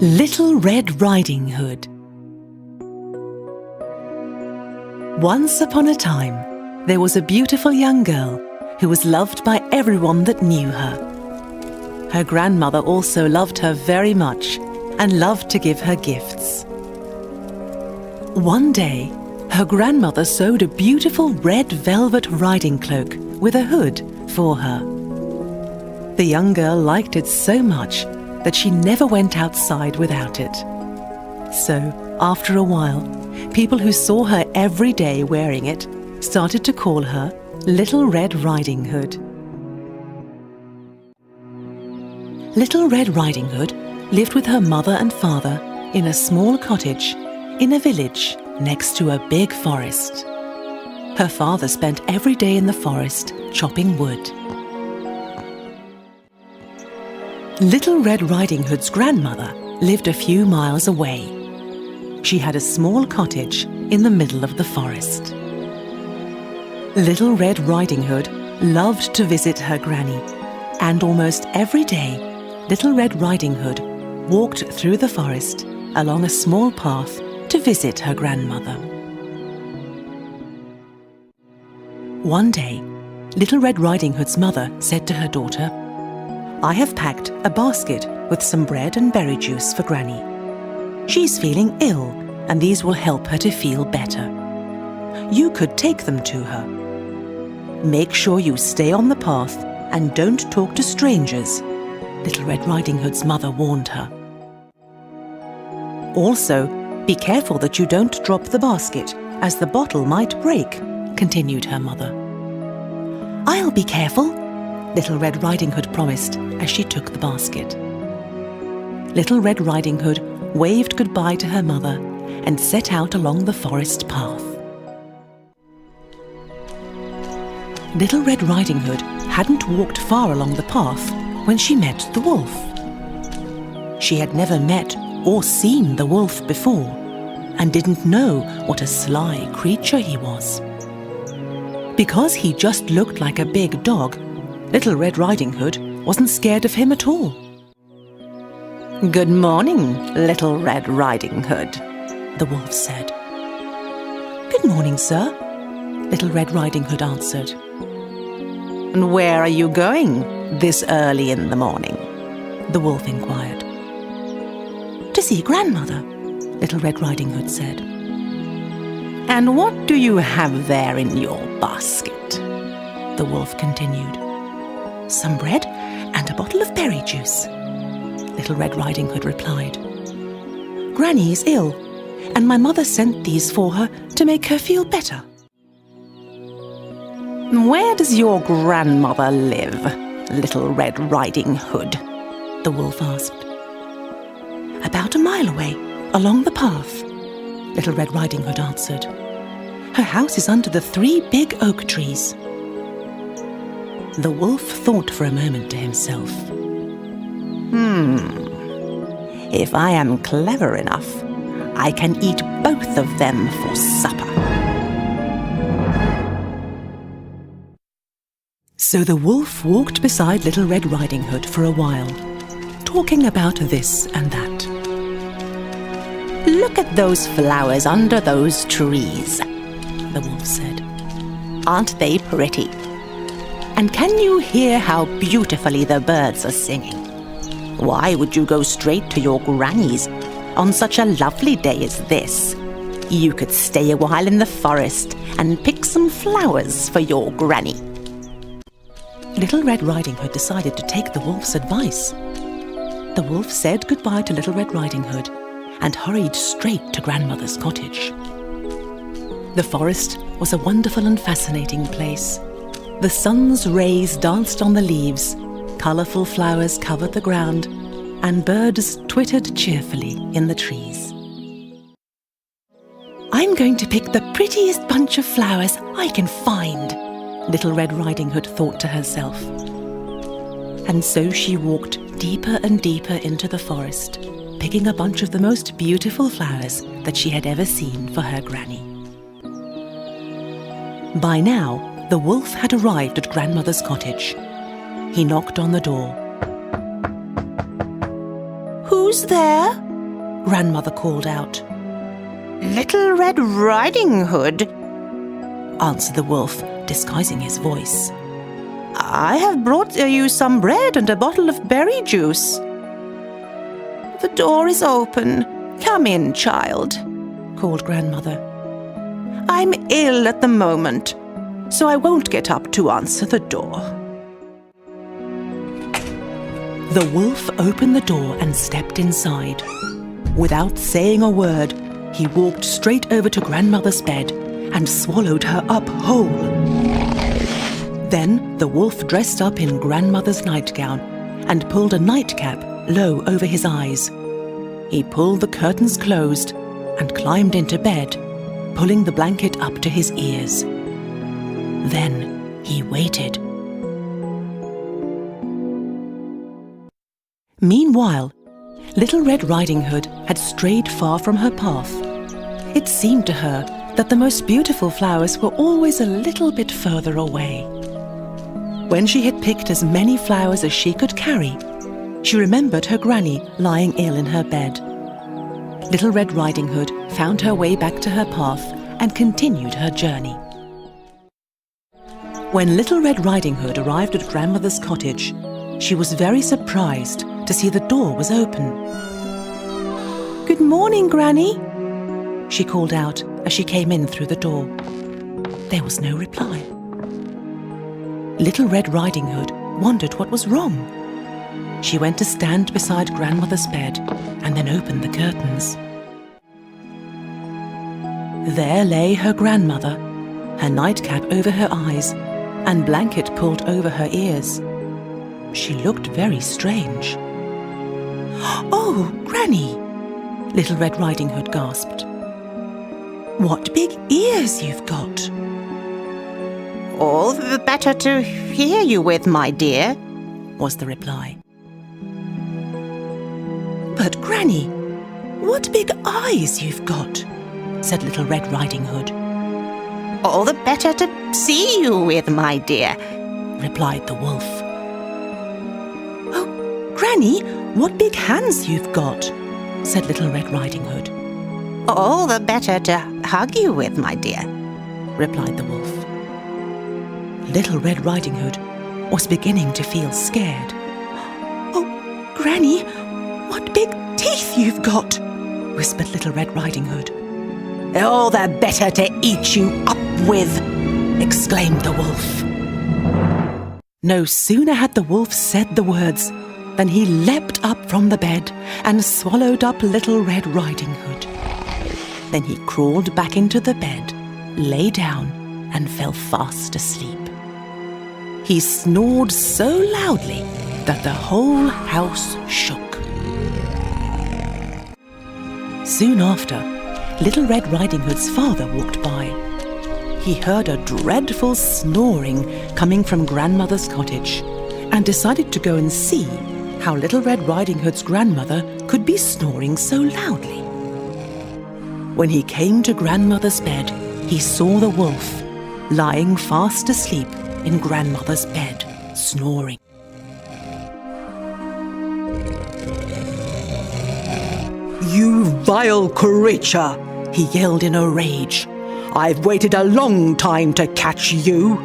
Little Red Riding Hood. Once upon a time, there was a beautiful young girl who was loved by everyone that knew her. Her grandmother also loved her very much and loved to give her gifts. One day, her grandmother sewed a beautiful red velvet riding cloak with a hood for her. The young girl liked it so much that she never went outside without it. So, after a while, people who saw her every day wearing it started to call her Little Red Riding Hood. Little Red Riding Hood lived with her mother and father in a small cottage in a village next to a big forest. Her father spent every day in the forest chopping wood. Little Red Riding Hood's grandmother lived a few miles away. She had a small cottage in the middle of the forest. Little Red Riding Hood loved to visit her granny, and almost every day, Little Red Riding Hood walked through the forest along a small path to visit her grandmother. One day, Little Red Riding Hood's mother said to her daughter, "I have packed a basket with some bread and berry juice for Granny. She's feeling ill, and these will help her to feel better. You could take them to her. Make sure you stay on the path and don't talk to strangers," Little Red Riding Hood's mother warned her. "Also, be careful that you don't drop the basket, as the bottle might break," continued her mother. "I'll be careful," Little Red Riding Hood promised as she took the basket. Little Red Riding Hood waved goodbye to her mother and set out along the forest path. Little Red Riding Hood hadn't walked far along the path when she met the wolf. She had never met or seen the wolf before and didn't know what a sly creature he was. Because he just looked like a big dog, Little Red Riding Hood wasn't scared of him at all. "Good morning, Little Red Riding Hood," the wolf said. "Good morning, sir," Little Red Riding Hood answered. "And where are you going this early in the morning?" the wolf inquired. "To see Grandmother," Little Red Riding Hood said. "And what do you have there in your basket?" the wolf continued. "Some bread and a bottle of berry juice," Little Red Riding Hood replied. "Granny is ill, and my mother sent these for her to make her feel better." "Where does your grandmother live, Little Red Riding Hood?" the wolf asked. "About a mile away, along the path," Little Red Riding Hood answered. "Her house is under the 3 big oak trees." The wolf thought for a moment to himself. If I am clever enough, I can eat both of them for supper." So the wolf walked beside Little Red Riding Hood for a while, talking about this and that. "Look at those flowers under those trees," the wolf said. "Aren't they pretty? And can you hear how beautifully the birds are singing? Why would you go straight to your granny's on such a lovely day as this? You could stay a while in the forest and pick some flowers for your granny." Little Red Riding Hood decided to take the wolf's advice. The wolf said goodbye to Little Red Riding Hood and hurried straight to Grandmother's cottage. The forest was a wonderful and fascinating place. The sun's rays danced on the leaves, colourful flowers covered the ground, and birds twittered cheerfully in the trees. "I'm going to pick the prettiest bunch of flowers I can find," Little Red Riding Hood thought to herself. And so she walked deeper and deeper into the forest, picking a bunch of the most beautiful flowers that she had ever seen for her granny. By now, the wolf had arrived at Grandmother's cottage. He knocked on the door. "Who's there?" Grandmother called out. "Little Red Riding Hood," answered the wolf, disguising his voice. "I have brought you some bread and a bottle of berry juice." "The door is open. Come in, child," called Grandmother. "I'm ill at the moment, so I won't get up to answer the door." The wolf opened the door and stepped inside. Without saying a word, he walked straight over to Grandmother's bed and swallowed her up whole. Then the wolf dressed up in Grandmother's nightgown and pulled a nightcap low over his eyes. He pulled the curtains closed and climbed into bed, pulling the blanket up to his ears. Then he waited. Meanwhile, Little Red Riding Hood had strayed far from her path. It seemed to her that the most beautiful flowers were always a little bit further away. When she had picked as many flowers as she could carry, she remembered her granny lying ill in her bed. Little Red Riding Hood found her way back to her path and continued her journey. When Little Red Riding Hood arrived at Grandmother's cottage, she was very surprised to see the door was open. "Good morning, Granny," she called out as she came in through the door. There was no reply. Little Red Riding Hood wondered what was wrong. She went to stand beside Grandmother's bed and then opened the curtains. There lay her grandmother, her nightcap over her eyes and blanket pulled over her ears. She looked very strange. "Oh, Granny!" Little Red Riding Hood gasped. "What big ears you've got!" "All the better to hear you with, my dear," was the reply. "But Granny, what big eyes you've got!" said Little Red Riding Hood. "All the better to see you with, my dear," replied the wolf. "Oh, Granny, what big hands you've got!" said Little Red Riding Hood. "All the better to hug you with, my dear," replied the wolf. Little Red Riding Hood was beginning to feel scared. "Oh, Granny, what big teeth you've got!" whispered Little Red Riding Hood. "All the better to eat you up with," exclaimed the wolf. No sooner had the wolf said the words than he leapt up from the bed and swallowed up Little Red Riding Hood. Then he crawled back into the bed, lay down, and fell fast asleep. He snored so loudly that the whole house shook. Soon after, Little Red Riding Hood's father walked by. He heard a dreadful snoring coming from Grandmother's cottage and decided to go and see how Little Red Riding Hood's grandmother could be snoring so loudly. When he came to Grandmother's bed, he saw the wolf lying fast asleep in Grandmother's bed, snoring. "You vile creature!" he yelled in a rage. "I've waited a long time to catch you!"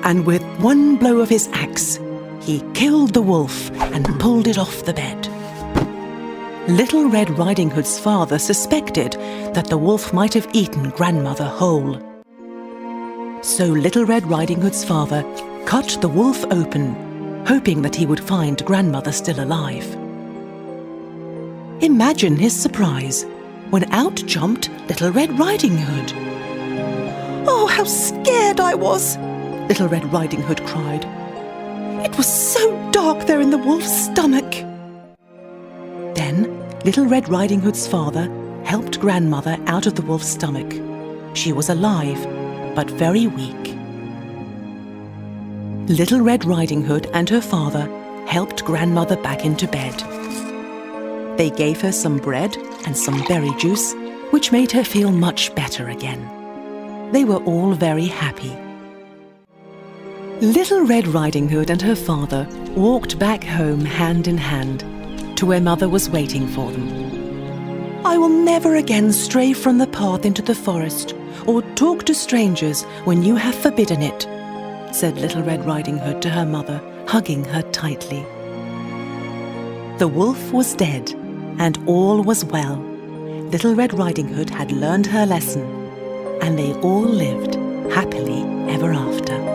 And with one blow of his axe, he killed the wolf and pulled it off the bed. Little Red Riding Hood's father suspected that the wolf might have eaten Grandmother whole. So Little Red Riding Hood's father cut the wolf open, hoping that he would find Grandmother still alive. Imagine his surprise when out jumped Little Red Riding Hood. "Oh, how scared I was!" Little Red Riding Hood cried. "It was so dark there in the wolf's stomach." Then Little Red Riding Hood's father helped Grandmother out of the wolf's stomach. She was alive, but very weak. Little Red Riding Hood and her father helped Grandmother back into bed. They gave her some bread and some berry juice, which made her feel much better again. They were all very happy. Little Red Riding Hood and her father walked back home hand in hand to where Mother was waiting for them. I will never again stray from the path into the forest or talk to strangers when you have forbidden it," said Little Red Riding Hood to her mother, hugging her tightly. The wolf was dead, and all was well. Little Red Riding Hood had learned her lesson, and they all lived happily ever after.